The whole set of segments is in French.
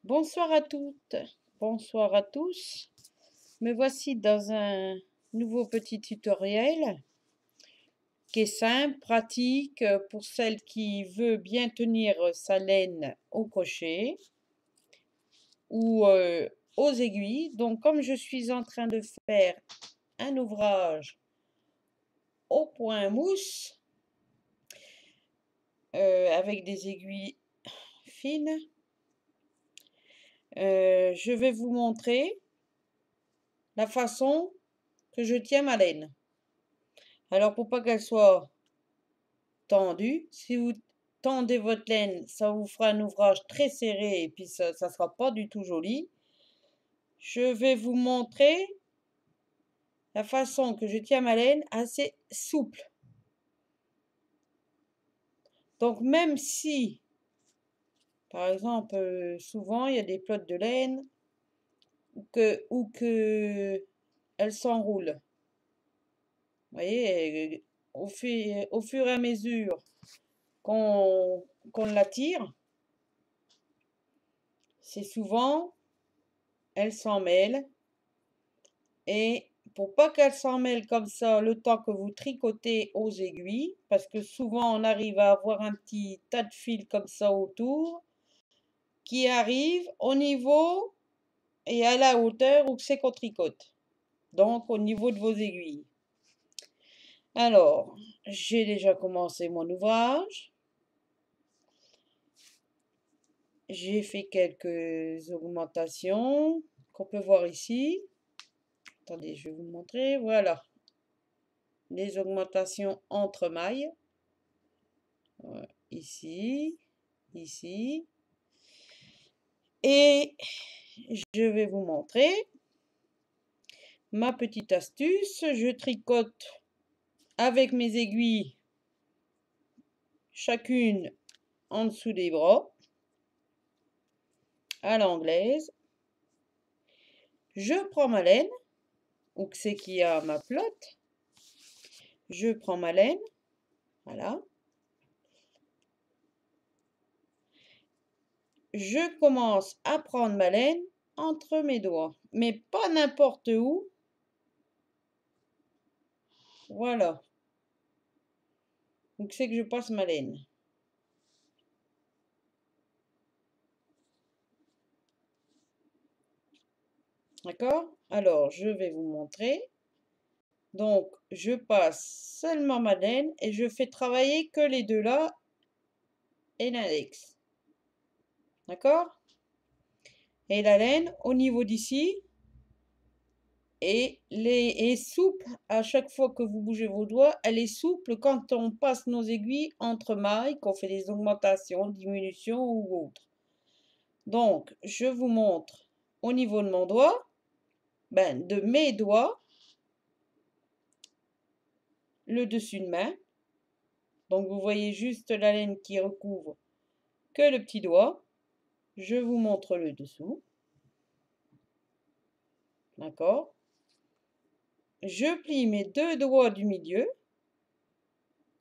Bonsoir à toutes, bonsoir à tous. Me voici dans un nouveau petit tutoriel qui est simple, pratique pour celle qui veut bien tenir sa laine au crochet ou aux aiguilles. Donc comme je suis en train de faire un ouvrage au point mousse avec des aiguilles fines, je vais vous montrer la façon que je tiens ma laine. Alors pour pas qu'elle soit tendue, si vous tendez votre laine, ça vous fera un ouvrage très serré et puis ça sera pas du tout joli. Je vais vous montrer la façon que je tiens ma laine assez souple. Donc même si, par exemple, souvent il y a des plots de laine ou que elles s'enroulent. Vous voyez, au fur et à mesure qu'on la tire, c'est souvent, elles s'en mêlent. Et pour pas qu'elle s'en mêle comme ça le temps que vous tricotez aux aiguilles, parce que souvent on arrive à avoir un petit tas de fils comme ça autour, qui arrive au niveau et à la hauteur où c'est qu'on tricote, donc au niveau de vos aiguilles. Alors, j'ai déjà commencé mon ouvrage. J'ai fait quelques augmentations qu'on peut voir ici. Attendez, je vais vous montrer. Voilà, les augmentations entre mailles. Ici, ici. Et je vais vous montrer ma petite astuce. Je tricote avec mes aiguilles, chacune en dessous des bras, à l'anglaise. Je prends ma laine, où que c'est qu'il y a ma pelote. Je prends ma laine, voilà. Je commence à prendre ma laine entre mes doigts, mais pas n'importe où. Voilà. Donc c'est que je passe ma laine. D'accord? Alors, je vais vous montrer. Donc, je passe seulement ma laine et je fais travailler que les deux là et l'index. D'accord? Et la laine au niveau d'ici est souple à chaque fois que vous bougez vos doigts. Elle est souple quand on passe nos aiguilles entre mailles, qu'on fait des augmentations, diminutions ou autres. Donc, je vous montre au niveau de mon doigt, de mes doigts, le dessus de main. Donc, vous voyez juste la laine qui recouvre que le petit doigt. Je vous montre le dessous. D'accord? Je plie mes deux doigts du milieu.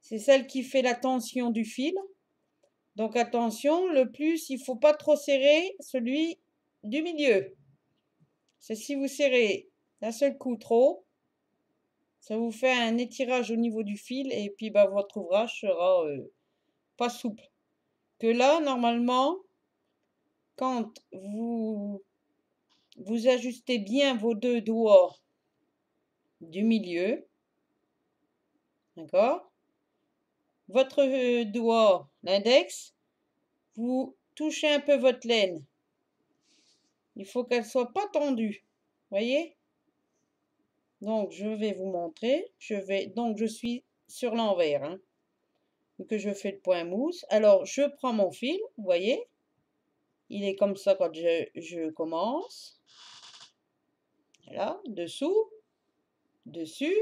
C'est celle qui fait la tension du fil. Donc attention, le plus, il ne faut pas trop serrer celui du milieu. C'est si vous serrez d'un seul coup trop, ça vous fait un étirage au niveau du fil et puis votre ouvrage sera pas souple. Que là, normalement, quand vous ajustez bien vos deux doigts du milieu, d'accord? Votre doigt, l'index, vous touchez un peu votre laine. Il faut qu'elle soit pas tendue. Voyez? Donc, je vais vous montrer. Donc, je suis sur l'envers. Hein, que je fais le point mousse. Alors, je prends mon fil. Vous voyez? Il est comme ça quand je commence. Voilà. Dessous. Dessus.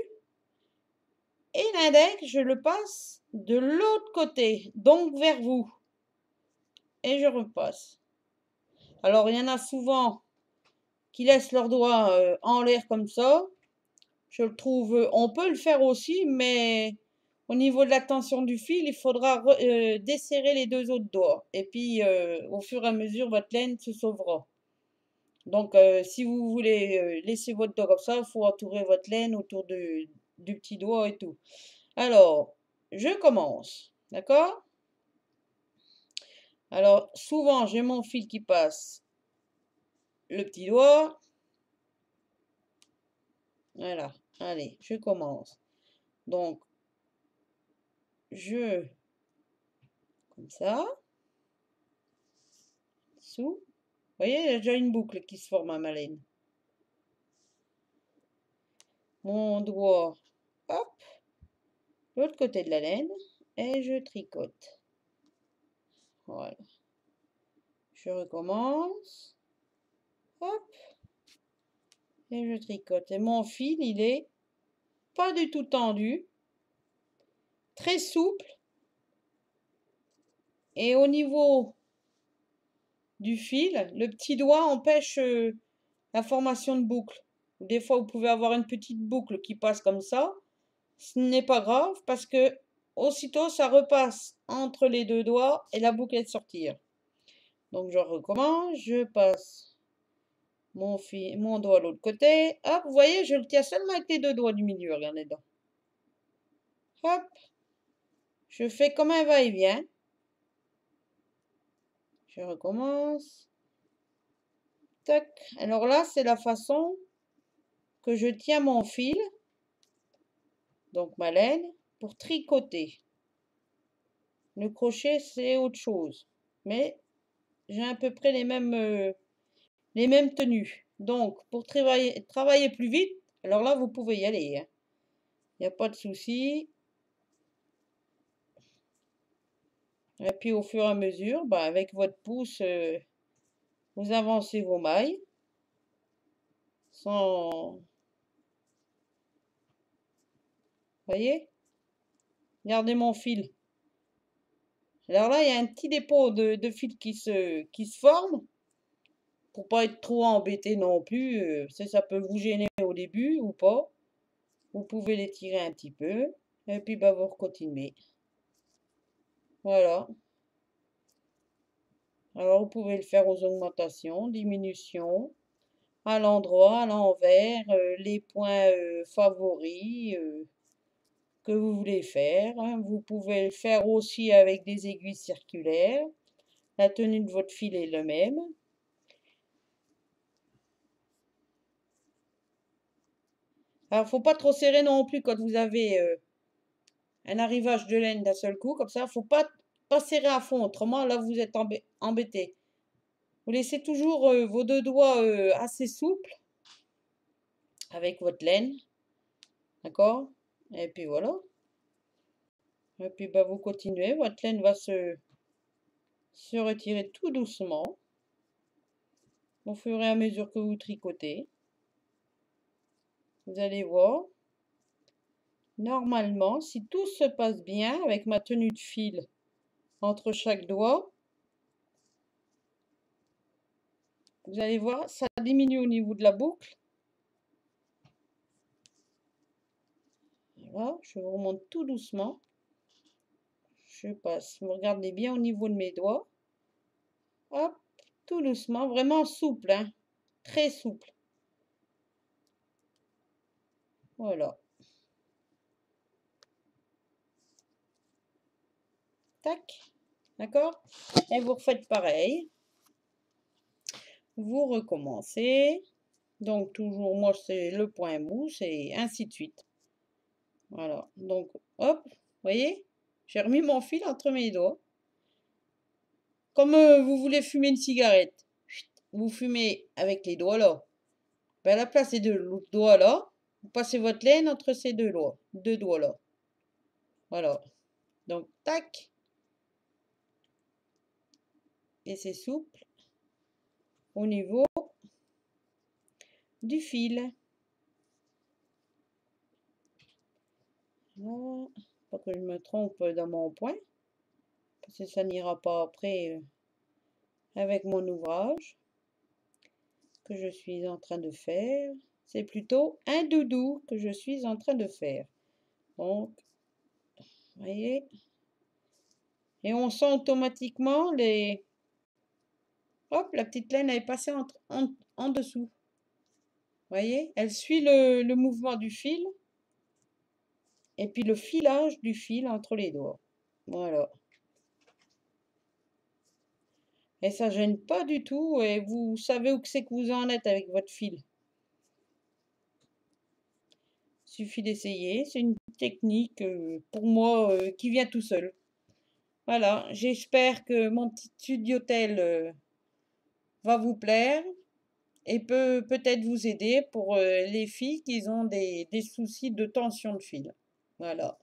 Et l'index, je le passe de l'autre côté. Donc, vers vous. Et je repasse. Alors, il y en a souvent qui laissent leurs doigts en l'air comme ça. Je le trouve, on peut le faire aussi, mais au niveau de la tension du fil, il faudra desserrer les deux autres doigts. Et puis, au fur et à mesure, votre laine se sauvera. Donc, si vous voulez laisser votre doigt comme ça, il faut entourer votre laine autour du petit doigt et tout. Alors, je commence. D'accord? Alors, souvent, j'ai mon fil qui passe le petit doigt. Voilà. Allez, je commence. Donc, comme ça, sous. Vous voyez, il y a déjà une boucle qui se forme à ma laine. Mon doigt, hop, l'autre côté de la laine, et je tricote. Voilà. Je recommence. Hop. Et je tricote. Et mon fil, il est pas du tout tendu. Très souple. Et au niveau du fil, le petit doigt empêche la formation de boucle. Des fois, vous pouvez avoir une petite boucle qui passe comme ça. Ce n'est pas grave parce que aussitôt, ça repasse entre les deux doigts et la boucle est de sortir. Donc, je recommence. Je passe mon doigt à l'autre côté. Hop, vous voyez, je le tiens seulement avec les deux doigts du milieu. Regardez dedans. Hop. Je fais comme un va-et-vient. Je recommence. Tac. Alors là, c'est la façon que je tiens mon fil, donc ma laine, pour tricoter. Le crochet, c'est autre chose. Mais j'ai à peu près les mêmes tenues. Donc, pour travailler plus vite, alors là, vous pouvez y aller. Hein. Il n'y a pas de souci. Et puis, au fur et à mesure, bah, avec votre pouce, vous avancez vos mailles. Sans... Voyez? Regardez mon fil. Alors là, il y a un petit dépôt de fil qui se forme. Pour pas être trop embêté non plus. Ça peut vous gêner au début ou pas. Vous pouvez les tirer un petit peu. Et puis, bah, vous continuez. Voilà. Alors, vous pouvez le faire aux augmentations, diminutions, à l'endroit, à l'envers, les points favoris que vous voulez faire. Hein. Vous pouvez le faire aussi avec des aiguilles circulaires. La tenue de votre fil est la même. Alors, faut pas trop serrer non plus quand vous avez un arrivage de laine d'un seul coup. Comme ça, faut pas serrer à fond. Autrement, là, vous êtes embêté. Vous laissez toujours vos deux doigts assez souples avec votre laine. D'accord? Et puis voilà. Et puis bah, vous continuez. Votre laine va se retirer tout doucement au fur et à mesure que vous tricotez. Vous allez voir. Normalement, si tout se passe bien avec ma tenue de fil entre chaque doigt, vous allez voir, ça diminue au niveau de la boucle. Voilà, je vous remonte tout doucement. Je passe, vous regardez bien au niveau de mes doigts. Hop, tout doucement, vraiment souple, hein, très souple. Voilà. Tac, d'accord? Et vous refaites pareil. Vous recommencez. Donc toujours, moi c'est le point mousse et ainsi de suite. Voilà, donc hop, vous voyez, j'ai remis mon fil entre mes doigts. Comme vous voulez fumer une cigarette, vous fumez avec les doigts là. Ben, à la place des deux doigts là, vous passez votre laine entre ces deux doigts là. Voilà, donc tac, et c'est souple au niveau du fil. Voilà. Pas que je me trompe dans mon point, parce que ça n'ira pas après avec mon ouvrage que je suis en train de faire. C'est plutôt un doudou que je suis en train de faire. Donc, Vous voyez? Et on sent automatiquement les... Hop, la petite laine elle est passée en dessous. Vous voyez? Elle suit le mouvement du fil et puis le filage du fil entre les doigts. Voilà. Et ça gêne pas du tout et vous savez où c'est que vous en êtes avec votre fil. Suffit d'essayer. C'est une technique pour moi qui vient tout seul. Voilà, j'espère que mon petit tudiotel va vous plaire et peut-être vous aider pour les filles qui ont des soucis de tension de fil. Voilà.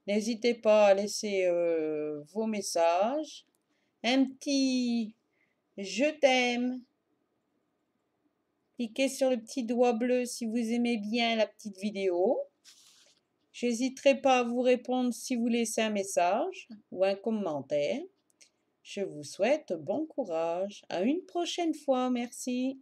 N'hésitez pas à laisser vos messages. Un petit je t'aime. Cliquez sur le petit doigt bleu si vous aimez bien la petite vidéo. J'hésiterai pas à vous répondre si vous laissez un message ou un commentaire. Je vous souhaite bon courage. À une prochaine fois. Merci.